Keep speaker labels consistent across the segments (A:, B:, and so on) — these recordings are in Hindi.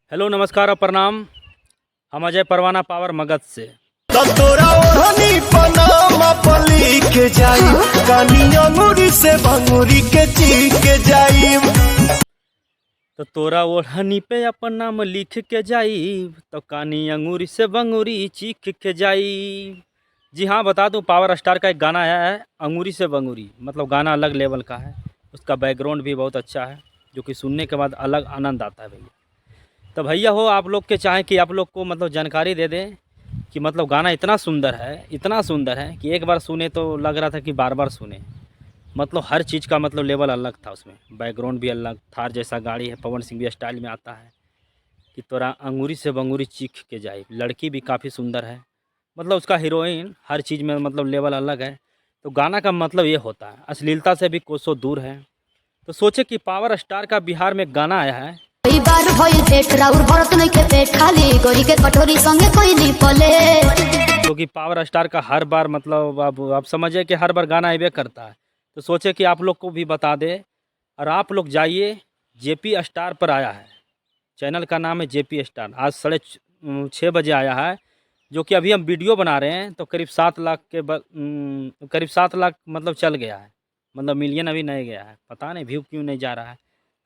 A: हेलो नमस्कार और प्रणाम। हम अजय परवाना पावर मगध से।
B: तोरा ओढ़नी पनामा पली के जाई कानी अंगूरी से भंगूरी के चीख के जाई।
A: तो तोरा ओढ़नी पे अपन नाम लिख के जाई तो कानी अंगूरी से बंगूरी चीख के जाई। जी हाँ, बता दूं पावर स्टार का एक गाना आया है अंगूरी से बंगूरी, मतलब गाना अलग लेवल का है। उसका बैकग्राउंड भी बहुत अच्छा है जो कि सुनने के बाद अलग आनंद आता है भैया। तो भैया हो आप लोग के चाहें कि आप लोग को मतलब जानकारी दे दें कि मतलब गाना इतना सुंदर है कि एक बार सुने तो लग रहा था कि बार बार सुने। मतलब हर चीज़ का मतलब लेवल अलग था, उसमें बैकग्राउंड भी अलग, थार जैसा गाड़ी है, पवन सिंह भी स्टाइल में आता है कि तोरा अंगूरी से बंगूरी चीख के जाए। लड़की भी काफ़ी सुंदर है, मतलब उसका हीरोइन हर चीज़ में मतलब लेवल अलग है। तो गाना का मतलब ये होता है, अश्लीलता से भी कोसों दूर है। तो सोचे कि पावर स्टार का बिहार में गाना आया है क्योंकि पावर स्टार का हर बार मतलब आप समझिए कि हर बार गाना आइबे करता है। तो सोचे कि आप लोग को भी बता दे और आप लोग जाइए। जेपी स्टार पर आया है, चैनल का नाम है जेपी स्टार। आज 6:30 बजे आया है, जो कि अभी हम वीडियो बना रहे हैं तो करीब 7 लाख के करीब 7 लाख मतलब चल गया है, मतलब मिलियन अभी नहीं गया है। पता नहीं व्यू क्यों नहीं जा रहा है।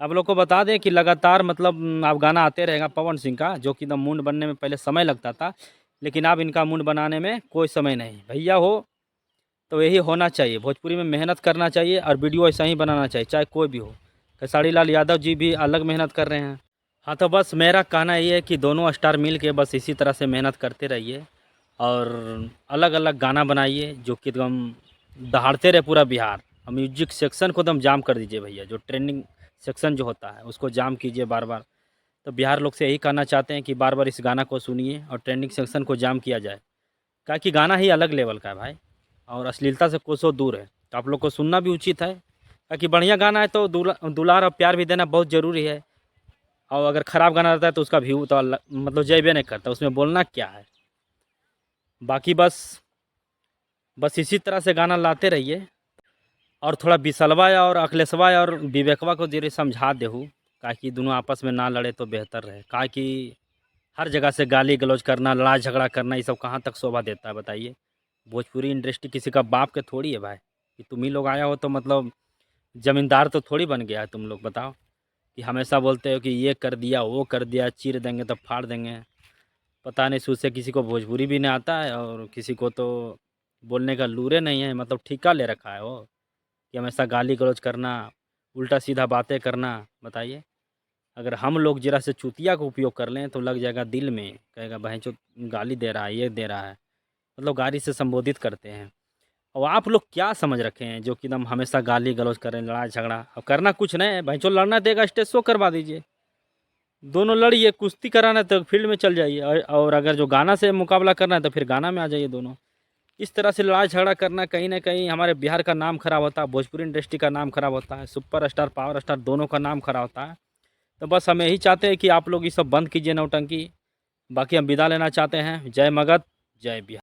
A: आप लोग को बता दें कि लगातार मतलब अब गाना आते रहेगा पवन सिंह का, जो कि एकदम मूड बनने में पहले समय लगता था, लेकिन अब इनका मूड बनाने में कोई समय नहीं भैया हो। तो यही होना चाहिए, भोजपुरी में मेहनत करना चाहिए और वीडियो ऐसा ही बनाना चाहिए चाहे कोई भी हो। खेसारी लाल यादव जी भी अलग मेहनत कर रहे हैं। हाँ, तो बस मेरा कहना ये है कि दोनों स्टार मिल के बस इसी तरह से मेहनत करते रहिए और अलग अलग गाना बनाइए जो कि एकदम दहाड़ते रहे पूरा बिहार। और म्यूजिक सेक्शन को एकदम जाम कर दीजिए भैया, जो ट्रेंडिंग सेक्शन जो होता है उसको जाम कीजिए बार बार। तो बिहार लोग से यही कहना चाहते हैं कि बार बार इस गाना को सुनिए और ट्रेंडिंग सेक्शन को जाम किया जाए, क्या कि गाना ही अलग लेवल का है भाई और अश्लीलता से कोसों दूर है। तो आप लोग को सुनना भी उचित है, ताकि बढ़िया गाना है तो दुलार और प्यार भी देना बहुत ज़रूरी है। और अगर ख़राब गाना रहता है तो उसका व्यू तो मतलब जयबे नहीं करता, उसमें बोलना क्या है। बाकी बस इसी तरह से गाना लाते रहिए और थोड़ा बिसलवा और अखिलेशवा और विवेकवा को जरिए समझा देहू, ताकि दोनों आपस में ना लड़े तो बेहतर रहे। क्या कि हर जगह से गाली गलौज करना, लड़ाई झगड़ा करना, ये सब कहाँ तक शोभा देता है बताइए। भोजपुरी इंडस्ट्री किसी का बाप के थोड़ी है भाई कि तुम ही लोग आया हो तो मतलब ज़मींदार तो थोड़ी बन गया है तुम लोग। बताओ कि हमेशा बोलते हो कि ये कर दिया वो कर दिया, चीर देंगे तो फाड़ देंगे। पता नहीं सूझ से किसी को भोजपुरी भी नहीं आता है और किसी को तो बोलने का लूरे नहीं है, मतलब ठिका ले रखा है वो कि हमेशा गाली गलौज करना, उल्टा सीधा बातें करना। बताइए, अगर हम लोग जरा से चुतिया का उपयोग कर लें तो लग जाएगा दिल में, कहेगा भैंचो गाली दे रहा है, ये दे रहा है, मतलब गाली से संबोधित करते हैं। और आप लोग क्या समझ रखे हैं जो कि एकदम हमेशा गाली गलौज करें, लड़ाई झगड़ा। अब करना कुछ नहीं है भैंचो, लड़ना देगा स्टेज शो करवा दीजिए, दोनों लड़िए। कुश्ती कराना है तो फील्ड में चल जाइए और अगर जो गाना से मुकाबला करना है तो फिर गाना में आ जाइए दोनों। इस तरह से लड़ाई झगड़ा करना कहीं ना कहीं हमारे बिहार का नाम खराब होता है, भोजपुरी इंडस्ट्री का नाम खराब होता है, सुपर स्टार पावर स्टार दोनों का नाम खराब होता है। तो बस हम यही चाहते हैं कि आप लोग ये सब बंद कीजिए नौटंकी। बाकी हम विदा लेना चाहते हैं। जय मगध, जय बिहार।